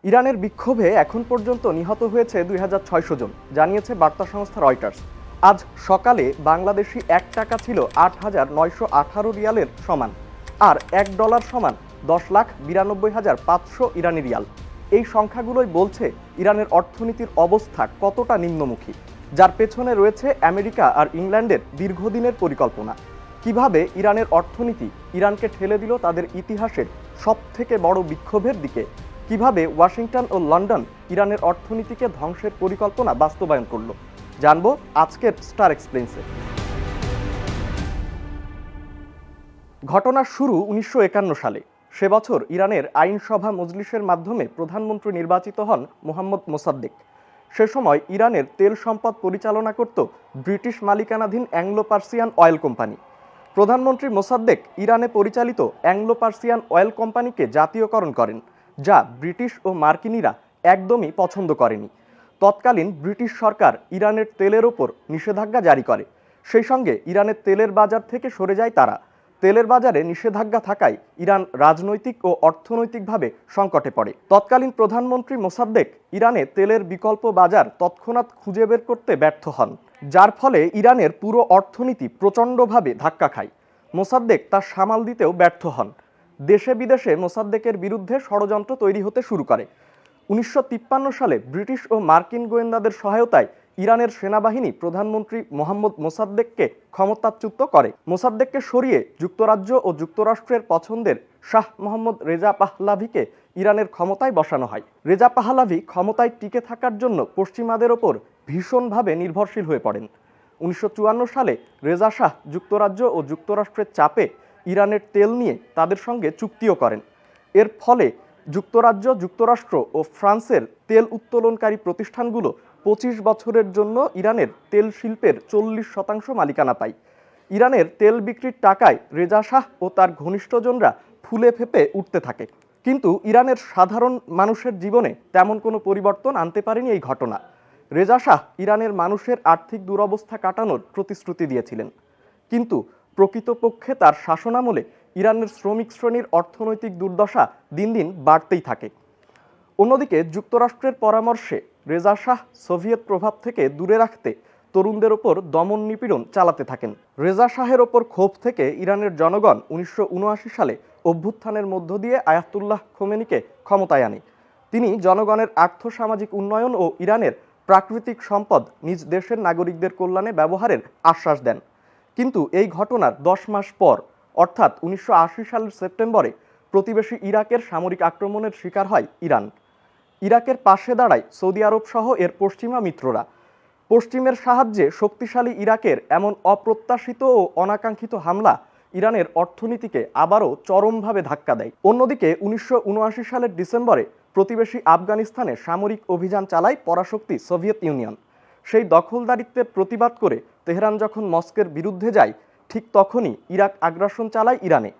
ইরানের বিক্ষোভে এখন পর্যন্ত নিহত হয়েছে 2600 জন, জানিয়েছে বার্তা সংস্থা রয়টার্স। আজ সকালে বাংলাদেশি $1 ছিল 8,918 রিয়ালের সমান, আর $1 সমান 10,92,500 ইরানি রিয়াল। এই সংখ্যাগুলোই বলছে ইরানের অর্থনীতির অবস্থা কতটা নিম্নমুখী, যার পেছনে রয়েছে আমেরিকা আর ইংল্যান্ডের দীর্ঘদিনের পরিকল্পনা। কিভাবে ইরানের অর্থনীতি ইরানকে ঠেলে দিল তাদের ইতিহাসের সবথেকে বড় বিক্ষোভের দিকে, কিভাবে ওয়াশিংটন ও লন্ডন ইরানের অর্থনীতিকে ধ্বংসের পরিকল্পনা বাস্তবায়ন করলো, জানবো আজকের স্টার এক্সপ্লেইনসে। ঘটনার শুরু 1951 সালে। সে বছর ইরানের আইনসভা মজলিসের মাধ্যমে প্রধানমন্ত্রী নির্বাচিত হন মোহাম্মদ মোসাদ্দেক। সে সময় ইরানের তেল সম্পদ পরিচালনা করত ব্রিটিশ মালিকানাধীন অ্যাংলো পার্সিয়ান অয়েল কোম্পানি। প্রধানমন্ত্রী মোসাদ্দেক ইরানে পরিচালিত অ্যাংলো পার্সিয়ান অয়েল কোম্পানিকে জাতীয়করণ করেন, যা ব্রিটিশ ও মার্কিনিরা একদমই পছন্দ করেনি। তৎকালীন ব্রিটিশ সরকার ইরানের তেলের ওপর নিষেধাজ্ঞা জারি করে। সেই সঙ্গে ইরানের তেলের বাজার থেকে সরে যায় তারা। তেলের বাজারে নিষেধাজ্ঞা থাকায় ইরান রাজনৈতিক ও অর্থনৈতিকভাবে সংকটে পড়ে। তৎকালীন প্রধানমন্ত্রী মোসাদ্দেক ইরানে তেলের বিকল্প বাজার তৎক্ষণাৎ খুঁজে বের করতে ব্যর্থ হন, যার ফলে ইরানের পুরো অর্থনীতি প্রচণ্ডভাবে ধাক্কা খায়। মোসাদ্দেক তা সামাল দিতেও ব্যর্থ হন। দেশে বিদেশে মোসাদ্দেকের বিরুদ্ধে ষড়যন্ত্র তৈরি হতে শুরু করে। 1953 সালে ব্রিটিশ ও মার্কিন গোয়েন্দাদের সহায়তায় ইরানের সেনাবাহিনী প্রধানমন্ত্রী মোহাম্মদ মোসাদ্দেককে ক্ষমতাচ্যুত করে। মোসাদ্দেককে সরিয়ে যুক্তরাজ্য ও যুক্তরাষ্ট্রের পছন্দের শাহ মোহাম্মদ রেজা পাহলাভিকে ইরানের ক্ষমতায় বসানো হয়। রেজা পাহলাভি ক্ষমতায় টিকে থাকার জন্য পশ্চিমাদের ওপর ভীষণভাবে নির্ভরশীল হয়ে পড়েন। 1954 সালে রেজা শাহ যুক্তরাজ্য ও যুক্তরাষ্ট্রের চাপে ইরানের তেল নিয়ে তাদের সঙ্গে চুক্তিও করেন। এর ফলে যুক্তরাজ্য, যুক্তরাষ্ট্র ও ফ্রান্সের তেল উত্তোলনকারী প্রতিষ্ঠানগুলো 25 বছরের জন্য ইরানের তেল শিল্পের 40% মালিকানা পায়। ইরানের তেল বিক্রির টাকায় রেজা শাহ ও তার ঘনিষ্ঠজনরা ফুলে ফেঁপে উঠতে থাকে। কিন্তু ইরানের সাধারণ মানুষের জীবনে তেমন কোনো পরিবর্তন আনতে পারেনি এই ঘটনা। রেজা শাহ ইরানের মানুষের আর্থিক দুরবস্থা কাটানোর প্রতিশ্রুতি দিয়েছিলেন, কিন্তু প্রকৃতপক্ষে তার শাসনামলে ইরানের শ্রমিক শ্রেণীর অর্থনৈতিক দুর্দশা দিন দিন বাড়তেই থাকে। অন্যদিকে যুক্তরাষ্ট্রের পরামর্শে রেজা শাহ সোভিয়েত প্রভাব থেকে দূরে রাখতে তরুণদের ওপর দমন নিপীড়ন চালাতে থাকেন। রেজা শাহের ওপর ক্ষোভ থেকে ইরানের জনগণ 1979 সালে অভ্যুত্থানের মধ্য দিয়ে আয়াতুল্লাহ খোমেনিকে ক্ষমতায় আনে। তিনি জনগণের আর্থসামাজিক উন্নয়ন ও ইরানের প্রাকৃতিক সম্পদ নিজ দেশের নাগরিকদের কল্যাণে ব্যবহারের আশ্বাস দেন। কিন্তু এই ঘটনার 10 মাস পর, অর্থাৎ 1980 সালের সেপ্টেম্বরে প্রতিবেশী ইরাকের সামরিক আক্রমণের শিকার হয় ইরান। ইরাকের পাশে দাঁড়ায় সৌদি আরব সহ এর পশ্চিমা মিত্ররা। পশ্চিমের সাহায্যে শক্তিশালী ইরাকের এমন অপ্রত্যাশিত ও অনাকাঙ্ক্ষিত হামলা ইরানের অর্থনীতিকে আবারও চরমভাবে ধাক্কা দেয়। অন্যদিকে 1979 সালের ডিসেম্বরে প্রতিবেশী আফগানিস্তানে সামরিক অভিযান চালায় পরাশক্তি সোভিয়েত ইউনিয়ন। সেই দখলদারিত্বের প্রতিবাদ করে তেহরান যখন মস্কোর বিরুদ্ধে যায়, ঠিক তখনই ইরাক আগ্রাসন চালায় ইরানে।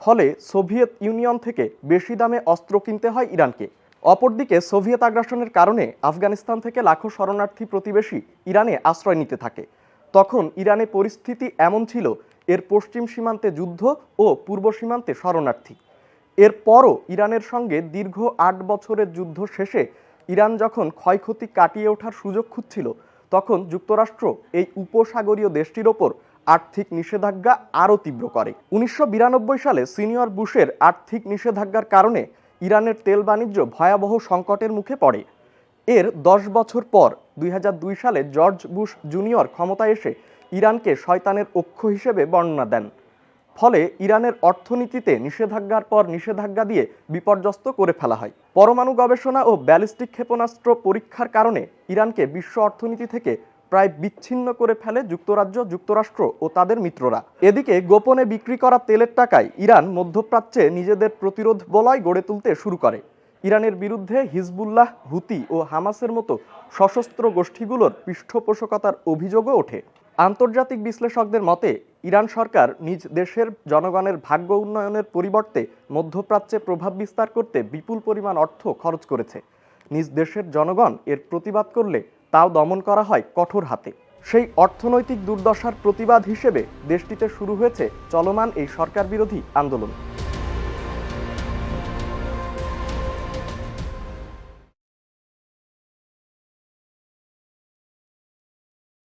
ফলে সোভিয়েত ইউনিয়ন থেকে বেশি দামে অস্ত্র কিনতে হয় ইরানকে। অপরদিকে সোভিয়েত আগ্রাসনের কারণে আফগানিস্তান থেকে লাখো শরণার্থী প্রতিবেশী ইরানে আশ্রয় নিতে থাকে। তখন ইরানে পরিস্থিতি এমন ছিল, এর পশ্চিম সীমান্তে যুদ্ধ ও পূর্ব সীমান্তে শরণার্থী। এরপরও ইরানের সঙ্গে দীর্ঘ 8 বছরের যুদ্ধ শেষে ইরান যখন ক্ষয়ক্ষতি কাটিয়ে ওঠার সুযোগ খুঁজছিল, তখন যুক্তরাষ্ট্র এই উপসাগরীয় দেশটির ওপর আর্থিক নিষেধাজ্ঞা আরও তীব্র করে। 1992 সালে সিনিয়র বুশের আর্থিক নিষেধাজ্ঞার কারণে ইরানের তেল বাণিজ্য ভয়াবহ সংকটের মুখে পড়ে। এর 10 বছর পর 2002 সালে জর্জ বুশ জুনিয়র ক্ষমতায় এসে ইরানকে শয়তানের অক্ষ হিসেবে বর্ণনা দেন। ফলে ইরানের অর্থনীতিতে নিষেধাজ্ঞার পর নিষেধাজ্ঞা দিয়ে বিপর্যস্ত করে ফেলা হয়। পরমাণু গবেষণা ও ব্যালিস্টিক ক্ষেপণাস্ত্র পরীক্ষার কারণে ইরানকে বিশ্ব অর্থনীতি থেকে প্রায় বিচ্ছিন্ন করে ফেলে যুক্তরাজ্য, যুক্তরাষ্ট্র ও তাদের মিত্ররা। এদিকে গোপনে বিক্রি করা তেলের টাকায় ইরান মধ্যপ্রাচ্যে নিজেদের প্রতিরোধ বলয় গড়ে তুলতে শুরু করে। ইরানের বিরুদ্ধে হিজবুল্লাহ, হুতি ও হামাসের মতো সশস্ত্র গোষ্ঠীগুলোর পৃষ্ঠপোষকতার অভিযোগও ওঠে। আন্তর্জাতিক বিশ্লেষকদের মতে ইরান সরকার নিজ দেশের জনগণের ভাগ্য উন্নয়নের পরিবর্তে মধ্যপ্রাচ্যে প্রভাব বিস্তার করতে বিপুল পরিমাণ অর্থ খরচ করেছে। নিজ দেশের জনগণ এর প্রতিবাদ করলে তাও দমন করা হয় কঠোর হাতে। সেই অর্থনৈতিক দুর্দশার প্রতিবাদ হিসেবে দেশটিতে শুরু হয়েছে চলমান এই সরকার বিরোধী আন্দোলন।